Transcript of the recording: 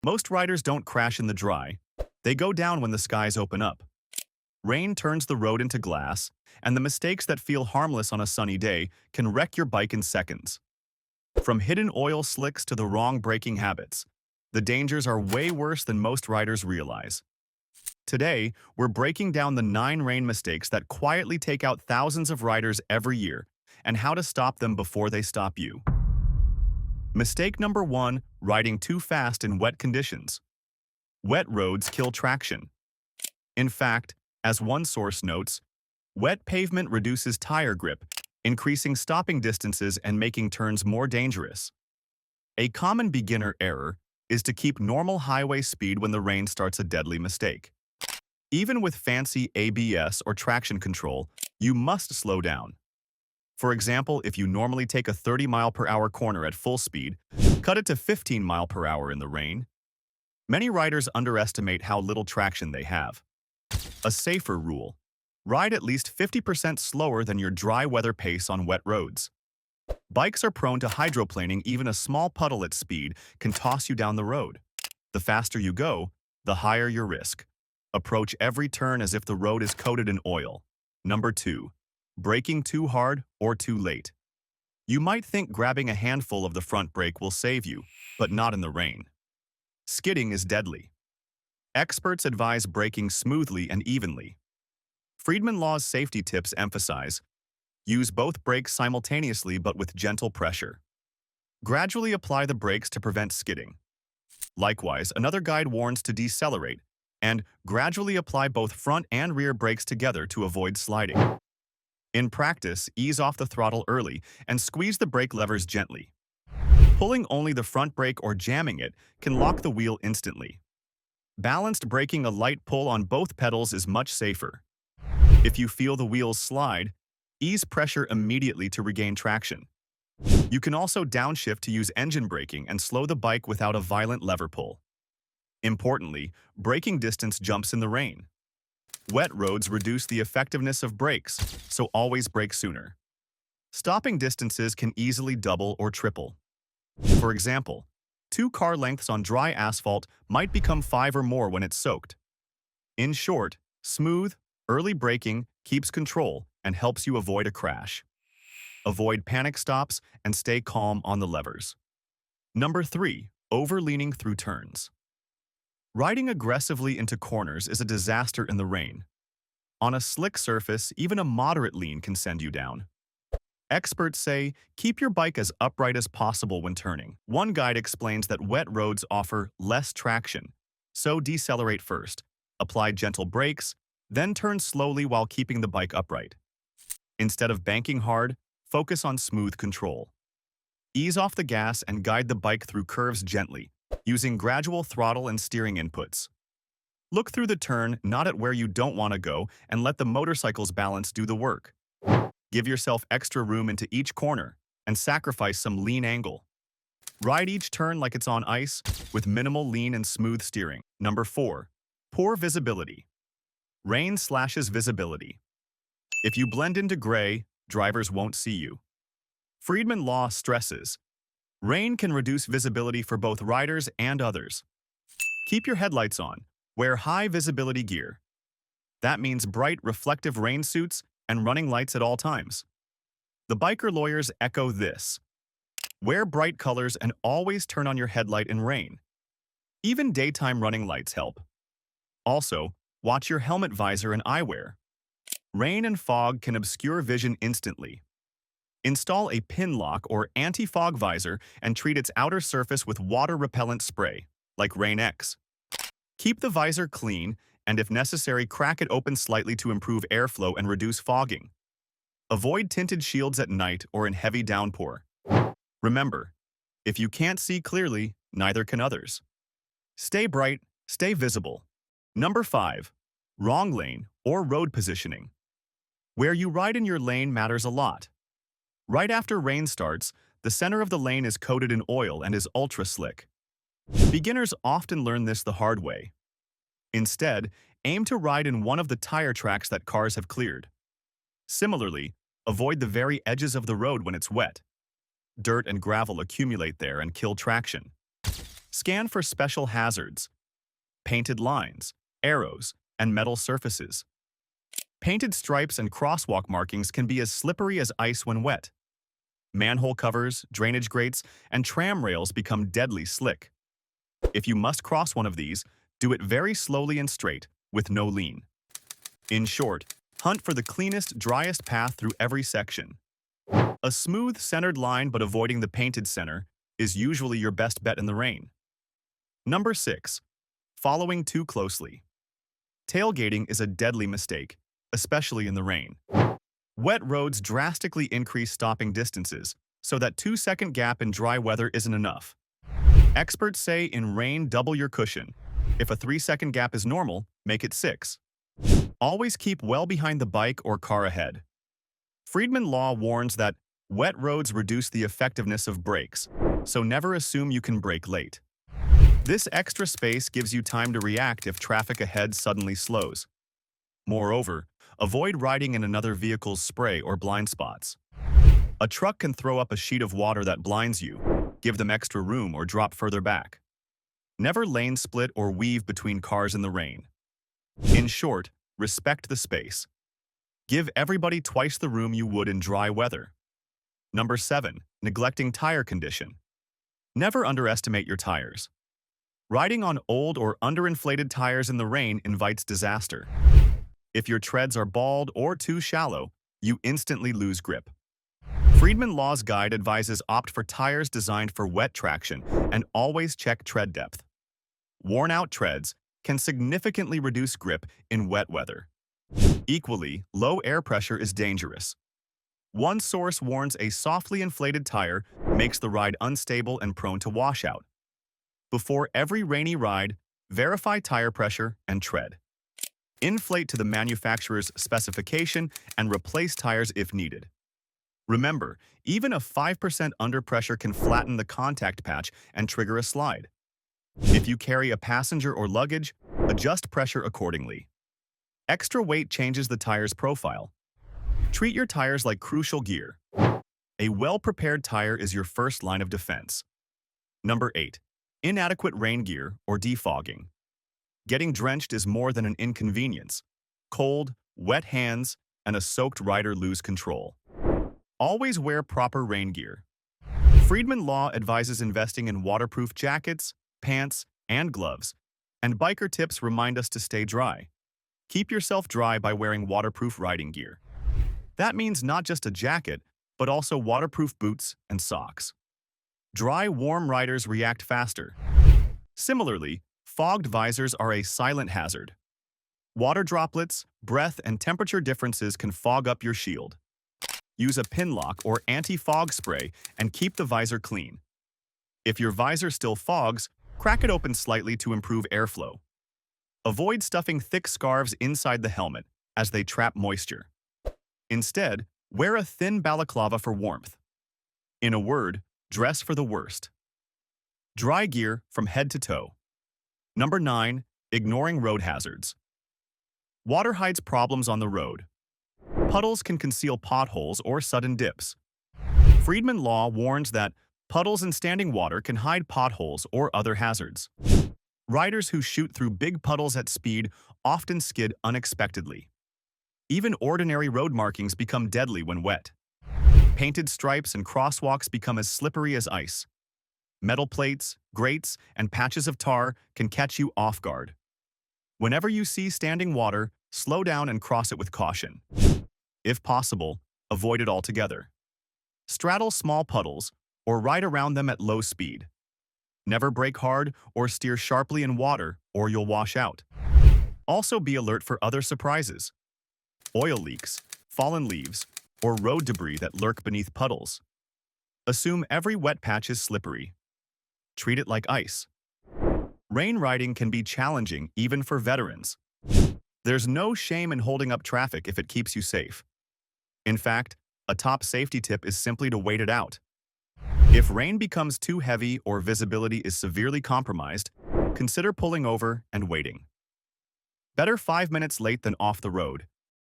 Most riders don't crash in the dry. They go down when the skies open up. Rain turns the road into glass, and the mistakes that feel harmless on a sunny day can wreck your bike in seconds. From hidden oil slicks to the wrong braking habits, the dangers are way worse than most riders realize. Today, we're breaking down the 9 rain mistakes that quietly take out thousands of riders every year and how to stop them before they stop you. Mistake number 1, riding too fast in wet conditions. Wet roads kill traction. In fact, as one source notes, wet pavement reduces tire grip, increasing stopping distances and making turns more dangerous. A common beginner error is to keep normal highway speed when the rain starts, a deadly mistake. Even with fancy ABS or traction control, you must slow down. For example, if you normally take a 30-mile-per-hour corner at full speed, cut it to 15 miles per hour in the rain. Many riders underestimate how little traction they have. A safer rule: ride at least 50% slower than your dry weather pace on wet roads. Bikes are prone to hydroplaning. Even a small puddle at speed can toss you down the road. The faster you go, the higher your risk. Approach every turn as if the road is coated in oil. Number 2. Braking too hard or too late. You might think grabbing a handful of the front brake will save you, but not in the rain. Skidding is deadly. Experts advise braking smoothly and evenly. Friedman Law's safety tips emphasize: use both brakes simultaneously but with gentle pressure. Gradually apply the brakes to prevent skidding. Likewise, another guide warns to decelerate and gradually apply both front and rear brakes together to avoid sliding. In practice, ease off the throttle early and squeeze the brake levers gently. Pulling only the front brake or jamming it can lock the wheel instantly. Balanced braking, a light pull on both pedals, is much safer. If you feel the wheels slide, ease pressure immediately to regain traction. You can also downshift to use engine braking and slow the bike without a violent lever pull. Importantly, braking distance jumps in the rain. Wet roads reduce the effectiveness of brakes, so always brake sooner. Stopping distances can easily double or triple. For example, 2 car lengths on dry asphalt might become 5 or more when it's soaked. In short, smooth, early braking keeps control and helps you avoid a crash. Avoid panic stops and stay calm on the levers. Number 3. Overleaning through turns. Riding aggressively into corners is a disaster in the rain. On a slick surface, even a moderate lean can send you down. Experts say keep your bike as upright as possible when turning. One guide explains that wet roads offer less traction, so decelerate first, apply gentle brakes, then turn slowly while keeping the bike upright. Instead of banking hard, focus on smooth control. Ease off the gas and guide the bike through curves gently, using gradual throttle and steering inputs. Look through the turn, not at where you don't want to go, and let the motorcycle's balance do the work. Give yourself extra room into each corner and sacrifice some lean angle. Ride each turn like it's on ice, with minimal lean and smooth steering. Number 4. Poor visibility. Rain slashes visibility. If you blend into gray, drivers won't see you. Friedman Law stresses: rain can reduce visibility for both riders and others. Keep your headlights on. Wear high visibility gear. That means bright, reflective rain suits and running lights at all times. The biker lawyers echo this. Wear bright colors and always turn on your headlight in rain. Even daytime running lights help. Also, watch your helmet visor and eyewear. Rain and fog can obscure vision instantly. Install a pin lock or anti-fog visor and treat its outer surface with water-repellent spray, like Rain X. Keep the visor clean, and if necessary, crack it open slightly to improve airflow and reduce fogging. Avoid tinted shields at night or in heavy downpour. Remember, if you can't see clearly, neither can others. Stay bright, stay visible. Number 5. Wrong lane or road positioning. Where you ride in your lane matters a lot. Right after rain starts, the center of the lane is coated in oil and is ultra-slick. Beginners often learn this the hard way. Instead, aim to ride in one of the tire tracks that cars have cleared. Similarly, avoid the very edges of the road when it's wet. Dirt and gravel accumulate there and kill traction. Scan for special hazards, painted lines, arrows, and metal surfaces. Painted stripes and crosswalk markings can be as slippery as ice when wet. Manhole covers, drainage grates, and tram rails become deadly slick. If you must cross one of these, do it very slowly and straight, with no lean. In short, hunt for the cleanest, driest path through every section. A smooth, centered line but avoiding the painted center is usually your best bet in the rain. Number 6. Following too closely. Tailgating is a deadly mistake, especially in the rain. Wet roads drastically increase stopping distances, so that 2-second gap in dry weather isn't enough. Experts say in rain, double your cushion. If a 3-second gap is normal, make it 6. Always keep well behind the bike or car ahead. Friedman Law warns that wet roads reduce the effectiveness of brakes, so never assume you can brake late. This extra space gives you time to react if traffic ahead suddenly slows. Moreover, avoid riding in another vehicle's spray or blind spots. A truck can throw up a sheet of water that blinds you. Give them extra room or drop further back. Never lane split or weave between cars in the rain. In short, respect the space. Give everybody twice the room you would in dry weather. Number 7. Neglecting tire condition. Never underestimate your tires. Riding on old or underinflated tires in the rain invites disaster. If your treads are bald or too shallow, you instantly lose grip. Friedman Law's guide advises opt for tires designed for wet traction and always check tread depth. Worn-out treads can significantly reduce grip in wet weather. Equally, low air pressure is dangerous. One source warns a softly inflated tire makes the ride unstable and prone to washout. Before every rainy ride, verify tire pressure and tread. Inflate to the manufacturer's specification and replace tires if needed. Remember, even a 5% underpressure can flatten the contact patch and trigger a slide. If you carry a passenger or luggage, adjust pressure accordingly. Extra weight changes the tire's profile. Treat your tires like crucial gear. A well-prepared tire is your first line of defense. Number 8. Inadequate rain gear or defogging. Getting drenched is more than an inconvenience. Cold, wet hands, and a soaked rider lose control. Always wear proper rain gear. Friedman Law advises investing in waterproof jackets, pants, and gloves, and biker tips remind us to stay dry. Keep yourself dry by wearing waterproof riding gear. That means not just a jacket, but also waterproof boots and socks. Dry, warm riders react faster. Similarly, fogged visors are a silent hazard. Water droplets, breath, and temperature differences can fog up your shield. Use a pin lock or anti-fog spray and keep the visor clean. If your visor still fogs, crack it open slightly to improve airflow. Avoid stuffing thick scarves inside the helmet, as they trap moisture. Instead, wear a thin balaclava for warmth. In a word, dress for the worst. Dry gear from head to toe. Number 9. Ignoring road hazards. Water hides problems on the road. Puddles can conceal potholes or sudden dips. Friedman Law warns that puddles and standing water can hide potholes or other hazards. Riders who shoot through big puddles at speed often skid unexpectedly. Even ordinary road markings become deadly when wet. Painted stripes and crosswalks become as slippery as ice. Metal plates, grates, and patches of tar can catch you off guard. Whenever you see standing water, slow down and cross it with caution. If possible, avoid it altogether. Straddle small puddles or ride around them at low speed. Never brake hard or steer sharply in water or you'll wash out. Also be alert for other surprises. Oil leaks, fallen leaves, or road debris that lurk beneath puddles. Assume every wet patch is slippery. Treat it like ice. Rain riding can be challenging even for veterans. There's no shame in holding up traffic if it keeps you safe. In fact, a top safety tip is simply to wait it out. If rain becomes too heavy or visibility is severely compromised, consider pulling over and waiting. Better 5 minutes late than off the road,